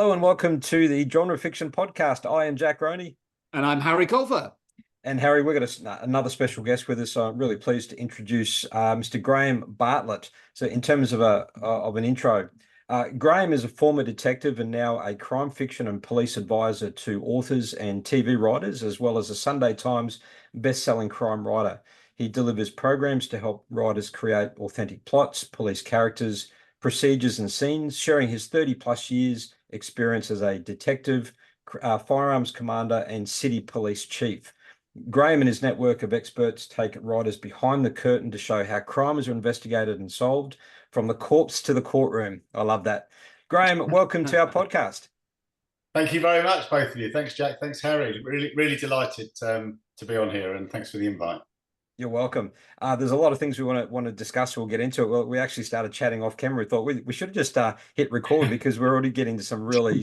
Hello and welcome to the Genre Fiction Podcast. I am Jack Roney. And I'm Harry Colfer. And Harry, we've got another special guest with us. So I'm really pleased to introduce Mr. Graham Bartlett. So in terms of an intro, Graham is a former detective and now a crime fiction and police advisor to authors and TV writers, as well as a Sunday Times best-selling crime writer. He delivers programs to help writers create authentic plots, police characters, procedures and scenes, sharing his 30-plus years experience as a detective, firearms commander, and city police chief. Graham and his network of experts take writers behind the curtain to show how crimes are investigated and solved, from the corpse to the courtroom. I love that. Graham, welcome to our podcast. Thank you very much, both of you. Thanks, Jack. Thanks, Harry. Really delighted to be on here, and thanks for the invite. You're welcome. There's a lot of things we want to discuss. We'll get into it. Well, we actually started chatting off camera. We thought we should have just hit record because we're already getting to some really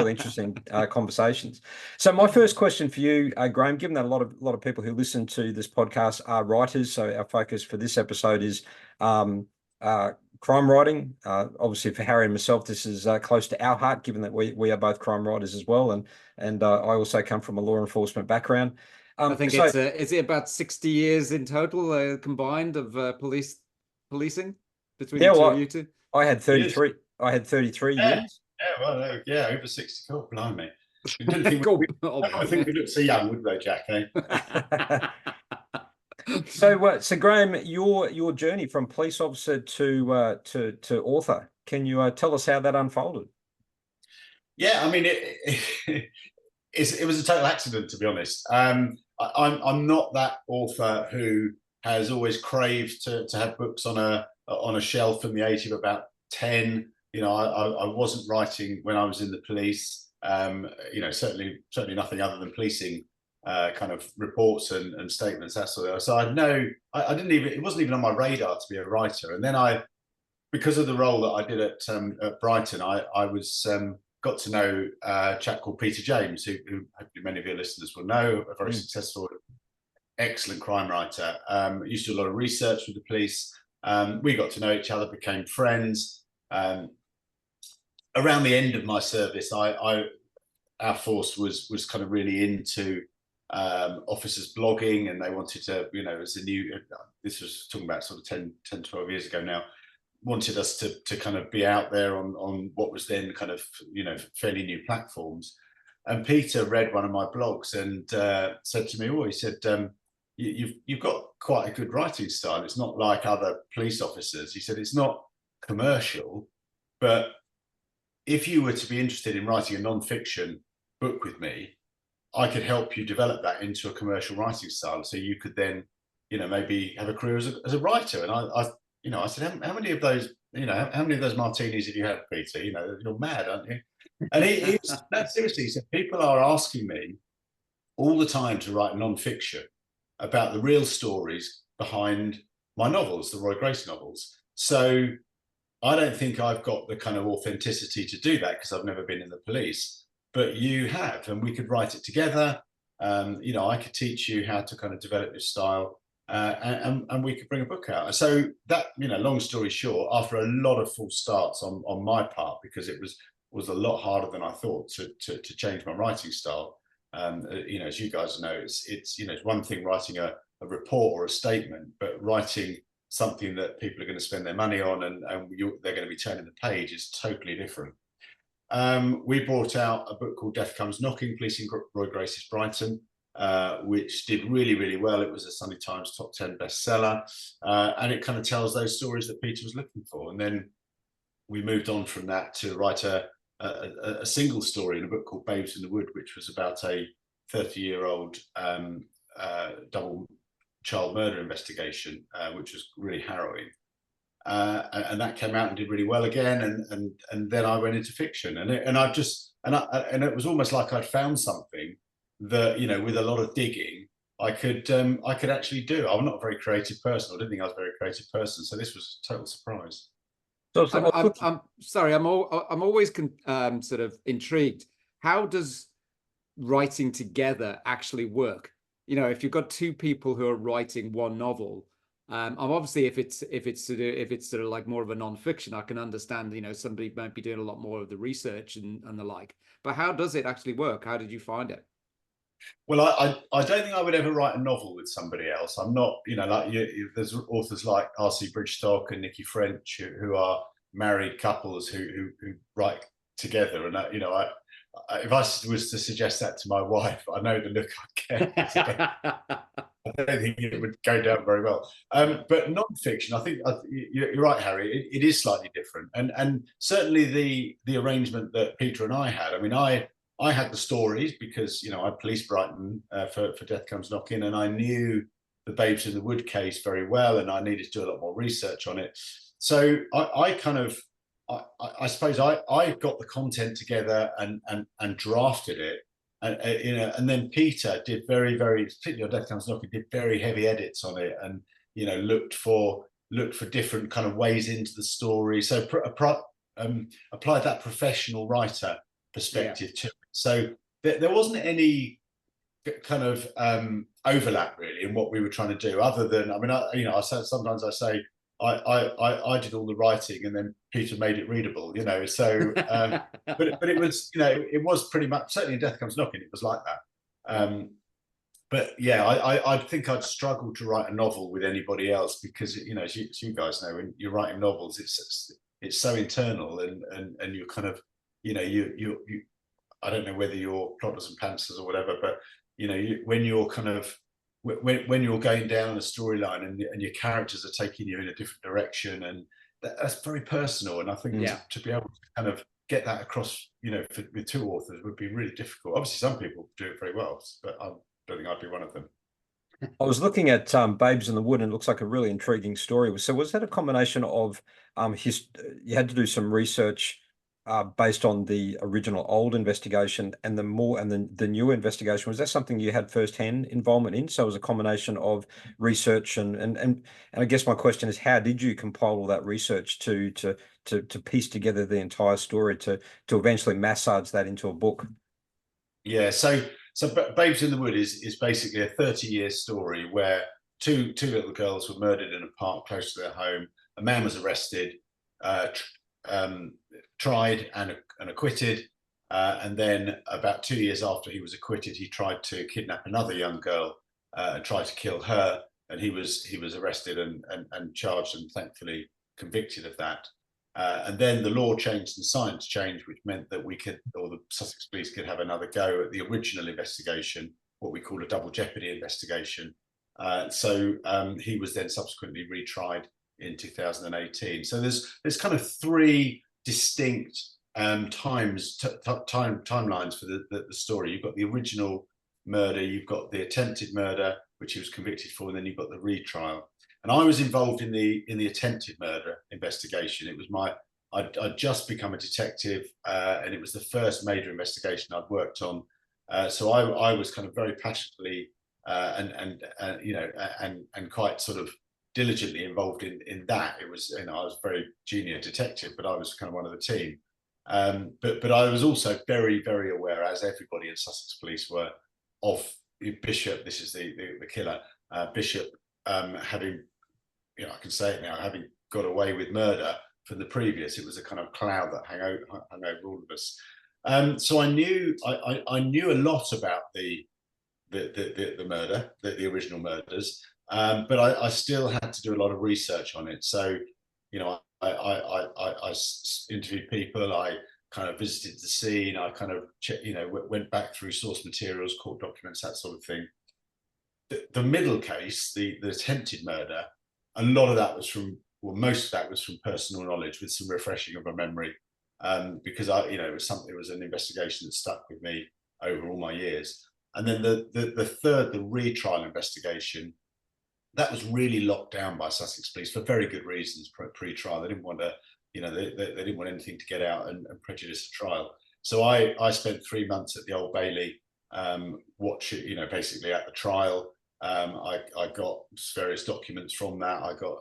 interesting conversations. So my first question for you, Graham, given that a lot of people who listen to this podcast are writers, so our focus for this episode is crime writing. Obviously, for Harry and myself, this is close to our heart, given that we are both crime writers as well, and I also come from a law enforcement background. I think is it about 60 years in total combined of policing between the two of you two? I had 33. I had 33 years. Yeah, over 60. God, blimey. I think we look so young, wouldn't they, Jack? Eh? So Graham, your journey from police officer to author, can you tell us how that unfolded? Yeah, I mean, it was a total accident, to be honest. I'm not that author who has always craved to have books on a shelf from the age of about 10. You know, I wasn't writing when I was in the police. You know, certainly nothing other than policing kind of reports and statements, that sort of. So I didn't even, it wasn't even on my radar to be a writer. And then because of the role that I did at Brighton, I was got to know a chap called Peter James, who hopefully many of your listeners will know, a very successful, excellent crime writer. Used to do a lot of research with the police. We got to know each other, became friends. Around the end of my service, our force was kind of really into officers blogging, and they wanted to, you know, as a new, this was talking about sort of 10, 12 years ago now, wanted us to kind of be out there on what was then kind of, you know, fairly new platforms. And Peter read one of my blogs and said to me, he said, you've got quite a good writing style. It's not like other police officers. He said, it's not commercial, but if you were to be interested in writing a non-fiction book with me, I could help you develop that into a commercial writing style. So you could then, you know, maybe have a career as a writer. And I said, how many of those, you know, how many of those martinis have you had, Peter? You know, you're mad, aren't you? And he seriously, he said, people are asking me all the time to write non-fiction about the real stories behind my novels, the Roy Grace novels. So I don't think I've got the kind of authenticity to do that because I've never been in the police, but you have, and we could write it together. You know, I could teach you how to kind of develop your style. And we could bring a book out. So that, you know, long story short, after a lot of false starts on my part, because it was a lot harder than I thought to change my writing style. You know, as you guys know, it's you know, it's one thing writing a report or a statement, but writing something that people are going to spend their money on and they're going to be turning the page is totally different. We brought out a book called Death Comes Knocking, Policing Roy Grace's Brighton, which did really well. It was a Sunday Times top 10 bestseller, and it kind of tells those stories that Peter was looking for. And then we moved on from that to write a single story in a book called Babes in the Wood, which was about a 30-year-old double child murder investigation, which was really harrowing. And that came out and did really well again. And then I went into fiction, and it was almost like I'd found something that, you know, with a lot of digging, I could actually do. I'm not a very creative person. I didn't think I was a very creative person, so this was a total surprise. So I'm sorry. I'm always sort of intrigued. How does writing together actually work? You know, if you've got two people who are writing one novel, I'm obviously if it's sort of like more of a non-fiction, I can understand, you know, somebody might be doing a lot more of the research and the like. But how does it actually work? How did you find it? Well, I don't think I would ever write a novel with somebody else. I'm not, you know, like there's authors like R.C. Bridgestock and Nikki French who are married couples who write together. And, you know, if I was to suggest that to my wife, I know the look I'd get. I don't think it would go down very well. But non-fiction, I think you're right, Harry. It is slightly different, and certainly the arrangement that Peter and I had. I mean, I had the stories because, you know, I policed Brighton for Death Comes Knocking, and I knew the Babes in the Wood case very well, and I needed to do a lot more research on it. So I suppose I got the content together and drafted it. And you know, and then Peter did very, particularly on Death Comes Knocking, did very heavy edits on it, and, you know, looked for different kind of ways into the story. So applied that professional writer perspective to it. So there wasn't any kind of overlap really in what we were trying to do, other than, I mean, you know, sometimes I say I did all the writing and then Peter made it readable, you know. So, but it was, you know, it was pretty much, certainly in Death Comes Knocking, it was like that. But yeah, I think I'd struggle to write a novel with anybody else because, you know, as you guys know, when you're writing novels, it's so internal and you're kind of, you know, you I don't know whether you're plotters and pantsers or whatever, but, you know, when you're kind of when you're going down a storyline and your characters are taking you in a different direction, and that's very personal. And I think to be able to kind of get that across, you know, with two authors would be really difficult. Obviously, some people do it very well, but I don't think I'd be one of them. I was looking at Babes in the Wood, and it looks like a really intriguing story. So was that a combination of you had to do some research based on the original old investigation and the new investigation? Was that something you had firsthand involvement in? So it was a combination of research and I guess my question is, how did you compile all that research to piece together the entire story to eventually massage that into a book? Yeah, so Babes in the Wood is basically a 30-year story where two little girls were murdered in a park close to their home. A man was arrested, tried and acquitted, and then about 2 years after he was acquitted, he tried to kidnap another young girl and tried to kill her, and he was arrested and charged and thankfully convicted of that. And then the law changed and science changed, which meant that we could, or the Sussex Police could have another go at the original investigation, what we call a double jeopardy investigation. So he was then subsequently retried in 2018. So there's kind of three distinct timelines for the story. You've got the original murder, you've got the attempted murder, which he was convicted for, and then you've got the retrial. And I was involved in the attempted murder investigation. It was I'd just become a detective, and it was the first major investigation I'd worked on. So I was kind of very passionately and you know, and quite sort of diligently involved in that. It was, you know, I was a very junior detective, but I was kind of one of the team. But I was also very, very aware, as everybody in Sussex Police were, of Bishop. This is the killer, Bishop, having, you know, I can say it now, having got away with murder from the previous. It was a kind of cloud that hung over all of us. So I knew a lot about the murder, the original murders, but I still had to do a lot of research on it. So, you know, I interviewed people, I kind of visited the scene, I kind of you know, went back through source materials, court documents, that sort of thing. The middle case, the attempted murder, a lot of that was from, well, most of that was from personal knowledge with some refreshing of my memory, because you know, it was an investigation that stuck with me over all my years. And then the third, the retrial investigation, that was really locked down by Sussex Police for very good reasons. Pre-trial, they didn't want to, you know, they didn't want anything to get out and prejudice the trial. So I spent 3 months at the Old Bailey, watching, you know, basically at the trial. I got various documents from that. I got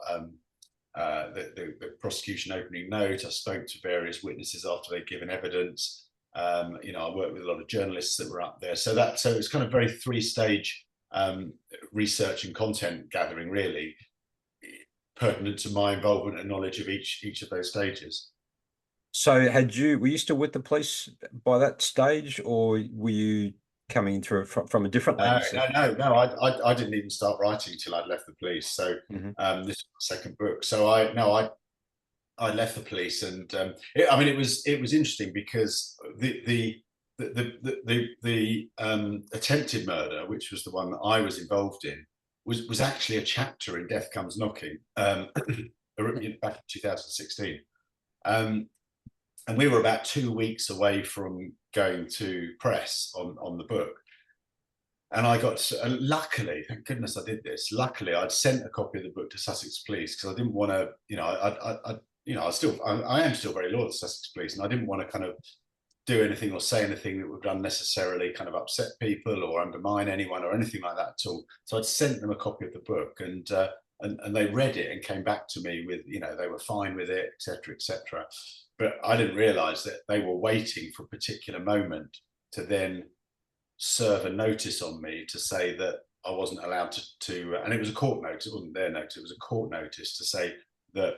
the prosecution opening note. I spoke to various witnesses after they'd given evidence. You know, I worked with a lot of journalists that were up there. So it's kind of very three-stage research and content gathering, really. pertinent to my involvement and knowledge of each of those stages. So were you still with the police by that stage, or were you coming through from a different lens? No. I didn't even start writing until I'd left the police. So this is my second book. So I left the police, and it was interesting because the attempted murder, which was the one that I was involved in, was actually a chapter in Death Comes Knocking back in 2016. And we were about 2 weeks away from going to press on the book. And I got, luckily, thank goodness I did this. Luckily, I'd sent a copy of the book to Sussex Police because I didn't want to, I am still very loyal to Sussex Police, and I didn't want to kind of do anything or say anything that would unnecessarily kind of upset people or undermine anyone or anything like that at all. So I'd sent them a copy of the book, and they read it and came back to me with, they were fine with it, etc., etc. But I didn't realise that they were waiting for a particular moment to then serve a notice on me to say that I wasn't allowed to and it was a court notice, it wasn't their notice, it was a court notice to say that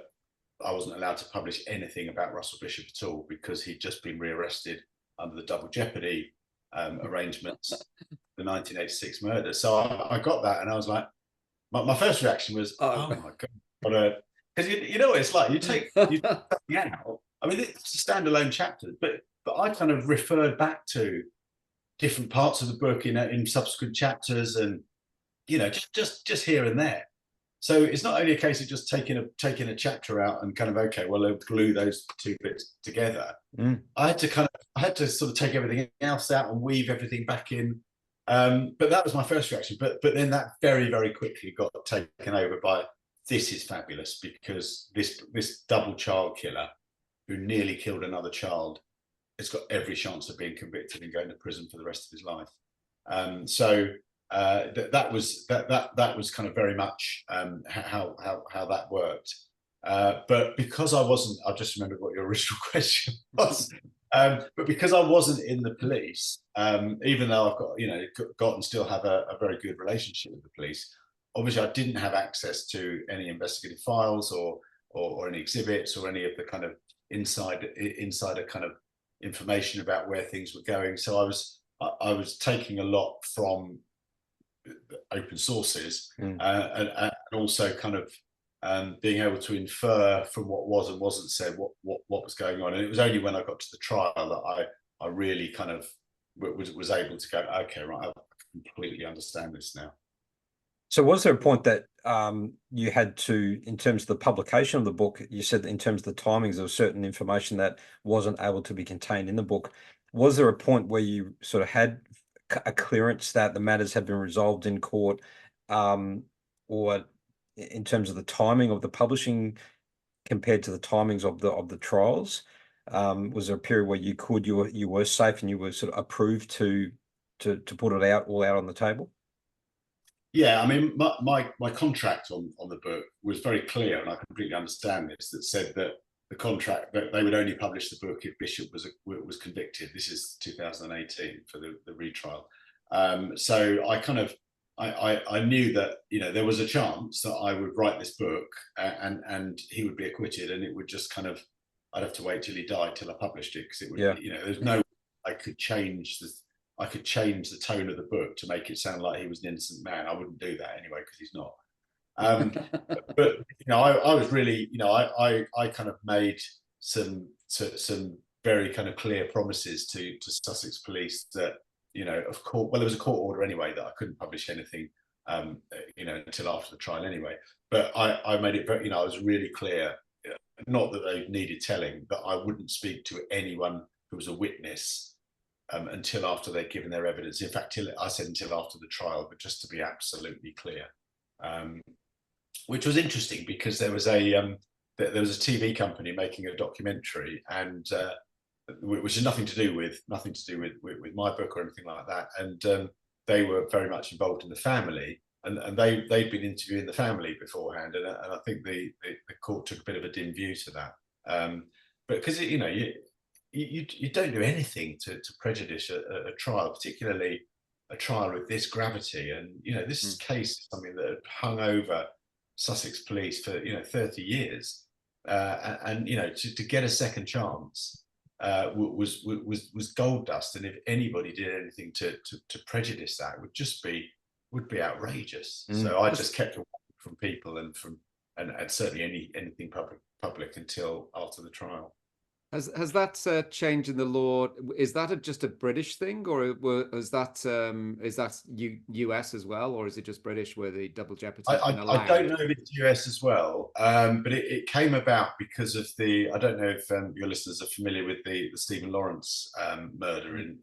I wasn't allowed to publish anything about Russell Bishop at all because he'd just been rearrested under the double jeopardy arrangements, the 1986 murder. So I got that, and I was like, my first reaction was, oh my God. Because you know what it's like, you take something out. I mean, it's a standalone chapter, but I kind of referred back to different parts of the book in subsequent chapters, and just here and there. So it's not only a case of just taking a chapter out and kind of, okay, well, I'll glue those two bits together. I had to sort of take everything else out and weave everything back in. But that was my first reaction. But then that very, very quickly got taken over by, this is fabulous, because this double child killer who nearly killed another child has got every chance of being convicted and going to prison for the rest of his life. That was kind of very much how that worked. But because I wasn't, I've just remembered what your original question was. But because I wasn't in the police, even though I've got and still have a very good relationship with the police, obviously I didn't have access to any investigative files or any exhibits or any of the kind of insider kind of information about where things were going. So I was taking a lot from open sources, and also kind of being able to infer from what was and wasn't said what was going on. And it was only when I got to the trial that I really kind of was able to go, okay, right, I completely understand this now. So was there a point that you had to, in terms of the publication of the book, you said that in terms of the timings, there was certain information that wasn't able to be contained in the book. Was there a point where you sort of had a clearance that the matters had been resolved in court, or in terms of the timing of the publishing compared to the timings of the trials? Was there a period where you were safe and you were sort of approved to put it all out on the table? Yeah, I mean, my contract on the book was very clear, and I completely understand this, that said that the contract, that they would only publish the book if Bishop was convicted. This is 2018 for the retrial. So I knew that there was a chance that I would write this book and he would be acquitted, and it would just kind of, I'd have to wait till he died till I published it, because it would, there's no, I could change the tone of the book to make it sound like he was an innocent man. I wouldn't do that anyway, because he's not. But I was really, I kind of made some very kind of clear promises to Sussex Police that, of course, well, there was a court order anyway that I couldn't publish anything, until after the trial anyway. But I made it very, I was really clear, not that they needed telling, but I wouldn't speak to anyone who was a witness until after they'd given their evidence. In fact, I said until after the trial, but just to be absolutely clear. Which was interesting, because there was a TV company making a documentary, and which had nothing to do with my book or anything like that. And they were very much involved in the family, and they'd been interviewing the family beforehand, and I think the court took a bit of a dim view to that. But because you don't do anything to prejudice a trial, particularly a trial with this gravity. And this case is something that had hung over Sussex police for 30 years, and to get a second chance was gold dust. And if anybody did anything to prejudice that, would be outrageous. So I just kept away from people and certainly anything public until after the trial. Has that change in the law, is that just a British thing, or is that US as well, or is it just British where the double jeopardy has been allowed? I don't know if it's US as well, but it came about because of I don't know if your listeners are familiar with the Stephen Lawrence murder in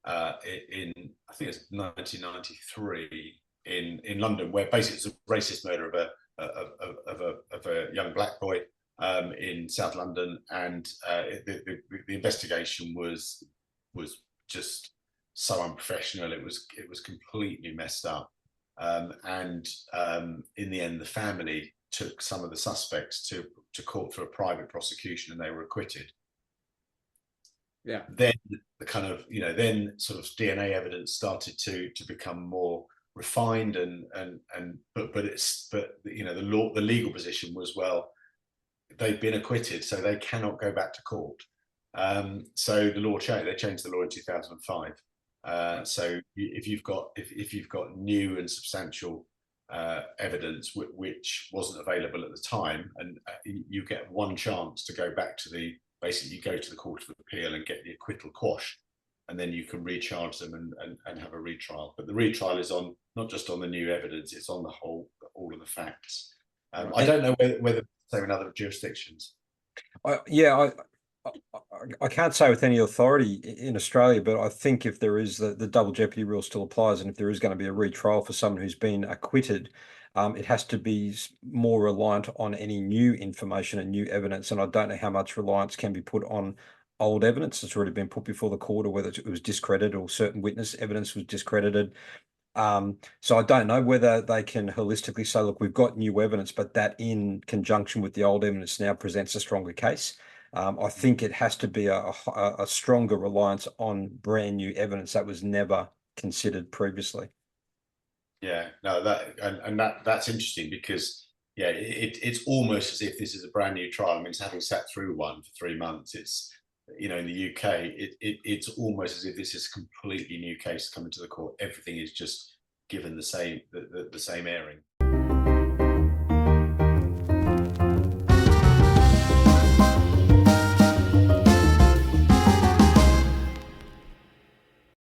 I think it's 1993 in London, where basically it's a racist murder of a young black boy in South London, and the investigation was just so unprofessional. It was completely messed up, and in the end, the family took some of the suspects to court for a private prosecution, and they were acquitted. Yeah. Then the kind of then sort of DNA evidence started to become more refined, but the legal position was, well, they've been acquitted, so they cannot go back to court. So the law changed. They changed the law in 2005. So if you've got new and substantial evidence which wasn't available at the time, and you get one chance to go back to basically you go to the Court of Appeal and get the acquittal quashed, and then you can recharge them and have a retrial. But the retrial is not just on the new evidence; it's on all of the facts. I don't know whether same in other jurisdictions. I can't say with any authority in Australia, but I think if there is the double jeopardy rule still applies, and if there is going to be a retrial for someone who's been acquitted, it has to be more reliant on any new information and new evidence. And I don't know how much reliance can be put on old evidence that's already been put before the court, or whether it was discredited or certain witness evidence was discredited. So I don't know whether they can holistically say, look, we've got new evidence, but that in conjunction with the old evidence now presents a stronger case. I think it has to be a stronger reliance on brand new evidence that was never considered previously. Yeah, no, that's interesting, because it's almost as if this is a brand new trial. I mean, it's having sat through one for 3 months. It's in the UK, it's almost as if this is a completely new case coming to the court. Everything is just given the same airing.